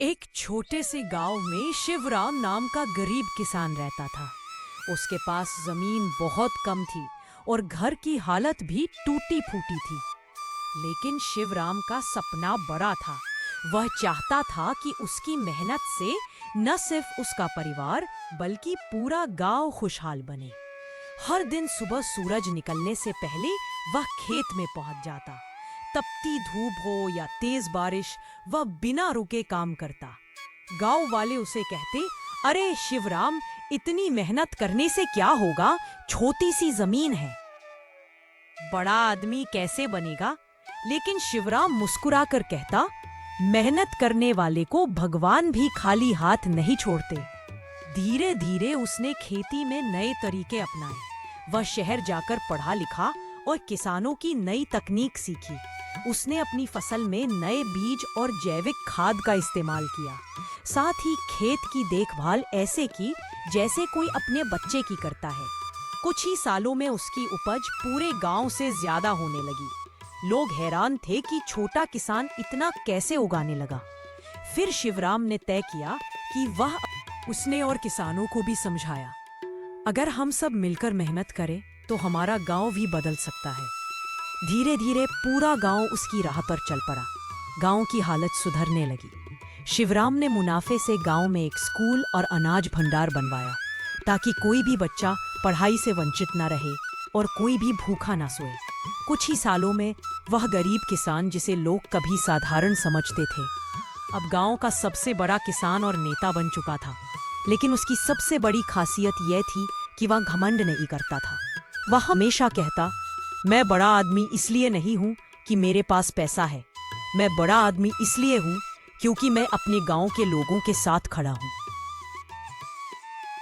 एक छोटे से गांव में शिवराम नाम का गरीब किसान रहता था। उसके पास जमीन बहुत कम थी और घर की हालत भी टूटी फूटी थी। लेकिन शिवराम का सपना बड़ा था। वह चाहता था कि उसकी मेहनत से न सिर्फ उसका परिवार बल्कि पूरा गांव खुशहाल बने। हर दिन सुबह सूरज निकलने से पहले वह खेत में पहुंच जाता। तपती धूप हो या तेज बारिश, वह बिना रुके काम करता। गांव वाले उसे कहते, अरे शिवराम, इतनी मेहनत करने से क्या होगा, छोटी सी जमीन है, बड़ा आदमी कैसे बनेगा। लेकिन शिवराम मुस्कुराकर कहता, मेहनत करने वाले को भगवान भी खाली हाथ नहीं छोड़ते। धीरे धीरे उसने खेती में नए तरीके अपनाए। वह शहर जाकर पढ़ा लिखा और किसानों की नई तकनीक सीखी। उसने अपनी फसल में नए बीज और जैविक खाद का इस्तेमाल किया। साथ ही खेत की देखभाल ऐसे की जैसे कोई अपने बच्चे की करता है। कुछ ही सालों में उसकी उपज पूरे गांव से ज्यादा होने लगी। लोग हैरान थे कि छोटा किसान इतना कैसे उगाने लगा। फिर शिवराम ने तय किया कि उसने और किसानों को भी समझाया, अगर हम सब मिलकर मेहनत करें तो हमारा गांव भी बदल सकता है। धीरे धीरे पूरा गांव उसकी राह पर चल पड़ा। गांव की हालत सुधरने लगी। शिवराम ने मुनाफे से गांव में एक स्कूल और अनाज भंडार बनवाया, ताकि कोई भी बच्चा पढ़ाई से वंचित न रहे और कोई भी भूखा ना सोए। कुछ ही सालों में वह गरीब किसान, जिसे लोग कभी साधारण समझते थे, अब गांव का सबसे बड़ा किसान और नेता बन चुका था। लेकिन उसकी सबसे बड़ी खासियत यह थी कि वह घमंड नहीं करता था। वह हमेशा कहता, मैं बड़ा आदमी इसलिए नहीं हूँ कि मेरे पास पैसा है, मैं बड़ा आदमी इसलिए हूँ क्योंकि मैं अपने गांव के लोगों के साथ खड़ा हूँ।